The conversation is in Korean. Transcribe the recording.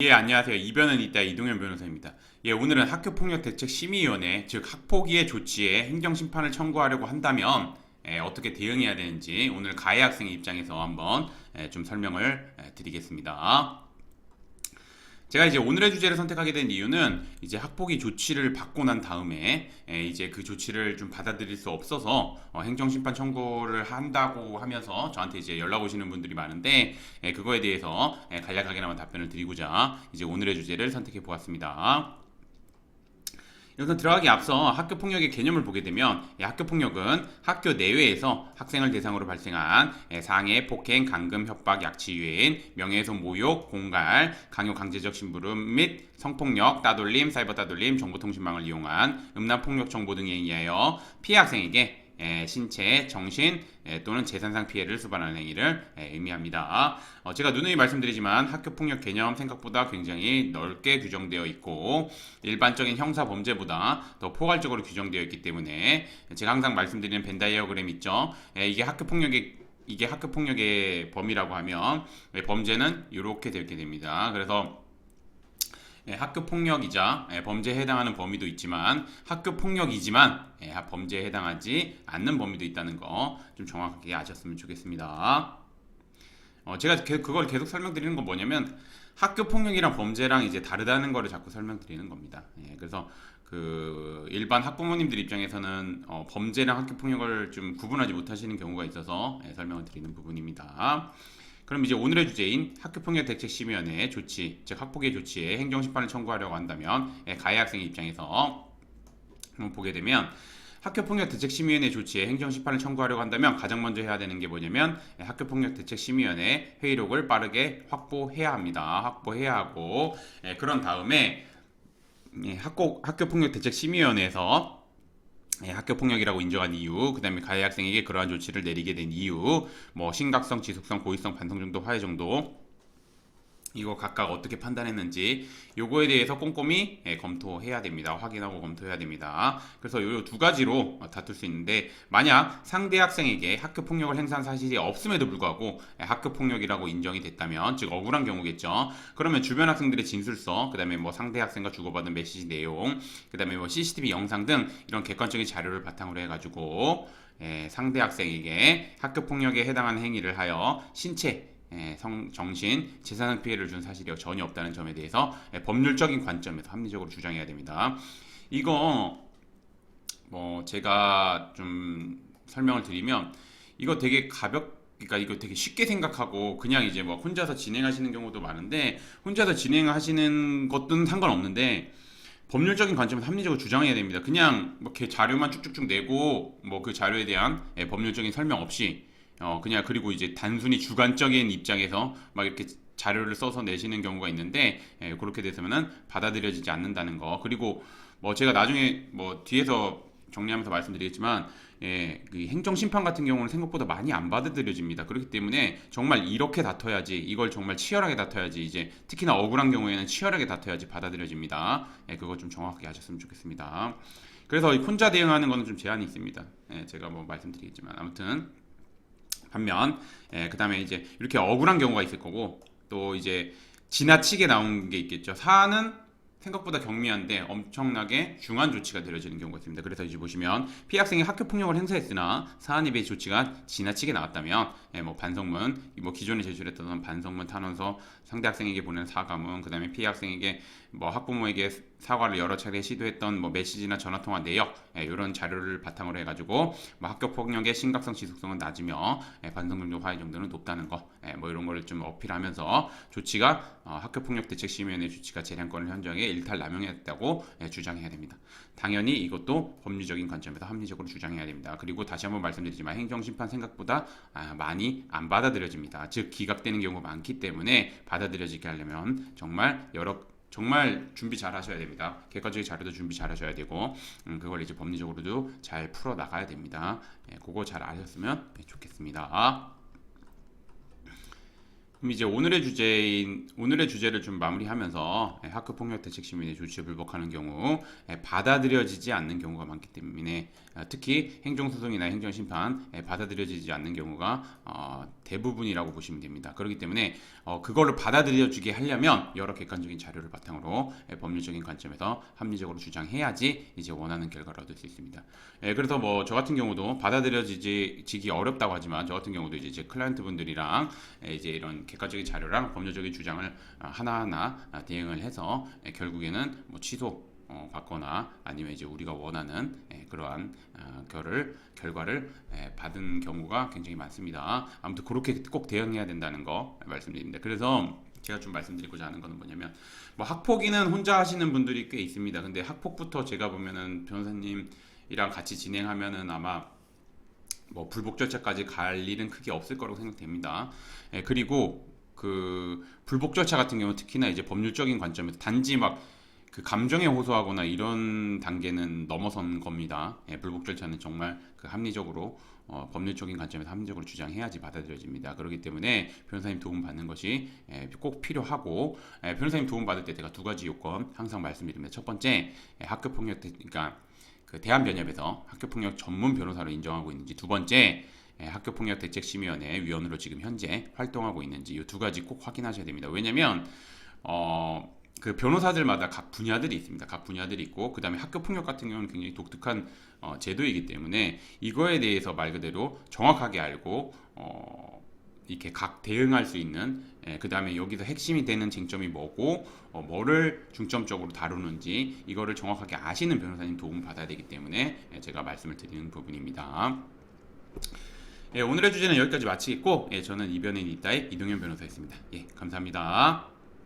예, 안녕하세요. 이변은 있다 이동현 변호사입니다. 예, 오늘은 학교폭력대책심의위원회, 즉 학폭위의 조치에 행정심판을 청구하려고 한다면 어떻게 대응해야 되는지 오늘 가해 학생의 입장에서 한번 좀 설명을 드리겠습니다. 제가 이제 오늘의 주제를 선택하게 된 이유는 이제 학폭위 조치를 받고 난 다음에 이제 그 조치를 좀 받아들일 수 없어서 행정심판 청구를 한다고 하면서 저한테 이제 연락 오시는 분들이 많은데 그거에 대해서 간략하게나마 답변을 드리고자 이제 오늘의 주제를 선택해 보았습니다. 우선 들어가기 앞서 학교폭력의 개념을 보게 되면 학교폭력은 학교 내외에서 학생을 대상으로 발생한 상해, 폭행, 감금, 협박, 약취유해인, 명예훼손, 모욕, 공갈, 강요, 강제적 심부름 및 성폭력, 따돌림, 사이버 따돌림, 정보통신망을 이용한 음란폭력 정보 등에 의하여 피해 학생에게 신체, 정신 또는 재산상 피해를 수반하는 행위를 의미합니다. 제가 누누이 말씀드리지만 학교폭력 개념 생각보다 굉장히 넓게 규정되어 있고 일반적인 형사 범죄보다 더 포괄적으로 규정되어 있기 때문에 제가 항상 말씀드리는 벤 다이어그램 있죠. 이게 학교폭력의 범위라고 하면 범죄는 이렇게 되게 됩니다. 그래서 학교 폭력이자 범죄에 해당하는 범위도 있지만 학교 폭력이지만 범죄에 해당하지 않는 범위도 있다는 거 좀 정확하게 아셨으면 좋겠습니다. 제가 그걸 계속 설명드리는 건 뭐냐면 학교 폭력이랑 범죄랑 이제 다르다는 거를 자꾸 설명드리는 겁니다. 그래서 그 일반 학부모님들 입장에서는 범죄랑 학교 폭력을 좀 구분하지 못하시는 경우가 있어서 설명을 드리는 부분입니다. 그럼 이제 오늘의 주제인 학교폭력대책심의위원회의 조치, 즉 학폭의 조치에 행정심판을 청구하려고 한다면 가해 학생의 입장에서 한번 보게 되면 학교폭력대책심의위원회 조치에 행정심판을 청구하려고 한다면 가장 먼저 해야 되는 게 뭐냐면 학교폭력대책심의위원회 회의록을 빠르게 확보해야 합니다. 확보해야 하고 그런 다음에 학교폭력대책심의위원회에서 학교폭력이라고 인정한 이유, 그 다음에 가해 학생에게 그러한 조치를 내리게 된 이유, 뭐 심각성, 지속성, 고의성, 반성 정도, 화해 정도 이거 각각 어떻게 판단했는지 요거에 대해서 꼼꼼히 검토해야 됩니다. 확인하고 검토해야 됩니다. 그래서 요 두 가지로 다툴 수 있는데 만약 상대 학생에게 학교폭력을 행사한 사실이 없음에도 불구하고 학교폭력이라고 인정이 됐다면 즉 억울한 경우겠죠. 그러면 주변 학생들의 진술서, 그 다음에 뭐 상대 학생과 주고받은 메시지 내용, 그 다음에 뭐 CCTV 영상 등 이런 객관적인 자료를 바탕으로 해가지고 상대 학생에게 학교폭력에 해당하는 행위를 하여 신체 정신, 재산상 피해를 준 사실이 전혀 없다는 점에 대해서 법률적인 관점에서 합리적으로 주장해야 됩니다. 이거 뭐 제가 좀 설명을 드리면 이거 되게 그러니까 이거 되게 쉽게 생각하고 그냥 이제 뭐 혼자서 진행하시는 경우도 많은데 혼자서 진행하시는 것은 상관없는데 법률적인 관점에서 합리적으로 주장해야 됩니다. 그냥 뭐 자료만 쭉쭉쭉 내고 뭐 그 자료에 대한 법률적인 설명 없이 그냥 그리고 이제 단순히 주관적인 입장에서 막 이렇게 자료를 써서 내시는 경우가 있는데 그렇게 돼서는 받아들여지지 않는다는 거. 그리고 뭐 제가 나중에 뭐 뒤에서 정리하면서 말씀드리겠지만 그 행정심판 같은 경우는 생각보다 많이 안 받아들여집니다. 그렇기 때문에 정말 이렇게 다퉈야지, 이걸 정말 치열하게 다퉈야지, 이제 특히나 억울한 경우에는 치열하게 다퉈야지 받아들여집니다. 그거 좀 정확하게 하셨으면 좋겠습니다. 그래서 혼자 대응하는 거는 좀 제한이 있습니다. 제가 뭐 말씀드리겠지만 아무튼 반면 그 다음에 이제 이렇게 억울한 경우가 있을 거고 또 이제 지나치게 나온 게 있겠죠. 사안은 생각보다 경미한데 엄청나게 중한 조치가 내려지는 경우가 있습니다. 그래서 이제 보시면 피해 학생이 학교 폭력을 행사했으나 사안에 비해 조치가 지나치게 나왔다면 뭐 반성문, 뭐 기존에 제출했던 반성문, 탄원서, 상대 학생에게 보낸 사과문, 그 다음에 피해 학생에게 뭐 학부모에게 사과를 여러 차례 시도했던 뭐 메시지나 전화통화 내역 이런 자료를 바탕으로 해가지고 뭐 학교 폭력의 심각성, 지속성은 낮으며 반성문과 화해 정도는 높다는 거, 뭐 이런 거를 좀 어필하면서 조치가 학교 폭력 대책 심의위원회 조치가 재량권을 현저하게 일탈 남용했다고 주장해야 됩니다. 당연히 이것도 법리적인 관점에서 합리적으로 주장해야 됩니다. 그리고 다시 한번 말씀드리지만 행정심판 생각보다 많이 안 받아들여집니다. 즉 기각되는 경우가 많기 때문에 받아들여지게 하려면 정말 준비 잘 하셔야 됩니다. 객관적인 자료도 준비 잘 하셔야 되고 그걸 이제 법리적으로도 잘 풀어 나가야 됩니다. 그거 잘 아셨으면 좋겠습니다. 그럼 이제 오늘의 주제를 좀 마무리하면서 학교 폭력 대책 시민의 조치에 불복하는 경우 받아들여지지 않는 경우가 많기 때문에 특히 행정소송이나 행정심판 받아들여지지 않는 경우가 대부분이라고 보시면 됩니다. 그렇기 때문에 그거를 받아들여주게 하려면 여러 객관적인 자료를 바탕으로 법률적인 관점에서 합리적으로 주장해야지 이제 원하는 결과를 얻을 수 있습니다. 그래서 뭐 저 같은 경우도 받아들여지기 어렵다고 하지만 저 같은 경우도 이제 제 클라이언트 분들이랑 이제 이런 객관적인 자료랑 법률적인 주장을 하나하나 대응을 해서 결국에는 뭐 취소 받거나 아니면 이제 우리가 원하는 그러한 결과를 받은 경우가 굉장히 많습니다. 아무튼 그렇게 꼭 대응해야 된다는 거 말씀드립니다. 그래서 제가 좀 말씀드리고자 하는 거는 뭐냐면 뭐 학폭위는 혼자 하시는 분들이 꽤 있습니다. 근데 학폭부터 제가 보면은 변호사님이랑 같이 진행하면은 아마 뭐 불복 절차까지 갈 일은 크게 없을 거라고 생각됩니다. 그리고 그 불복 절차 같은 경우 특히나 이제 법률적인 관점에서 단지 막 그 감정에 호소하거나 이런 단계는 넘어선 겁니다. 불복 절차는 정말 그 합리적으로 법률적인 관점에서 합리적으로 주장해야지 받아들여집니다. 그렇기 때문에 변호사님 도움 받는 것이 꼭 필요하고 변호사님 도움 받을 때 제가 두 가지 요건 항상 말씀드립니다. 첫 번째 학교 폭력 그러니까 그 대한변협에서 학교폭력 전문 변호사로 인정하고 있는지, 두 번째 학교폭력대책심의원회 위원으로 지금 현재 활동하고 있는지 이 두 가지 꼭 확인하셔야 됩니다. 왜냐면 그 변호사들마다 각 분야들이 있습니다. 각 분야들이 있고 그 다음에 학교폭력 같은 경우는 굉장히 독특한 제도이기 때문에 이거에 대해서 말 그대로 정확하게 알고 이렇게 각 대응할 수 있는 그 다음에 여기서 핵심이 되는 쟁점이 뭐고 뭐를 중점적으로 다루는지 이거를 정확하게 아시는 변호사님 도움을 받아야 되기 때문에 제가 말씀을 드리는 부분입니다. 오늘의 주제는 여기까지 마치겠고 저는 이변인 이따의 이동현 변호사였습니다. 감사합니다.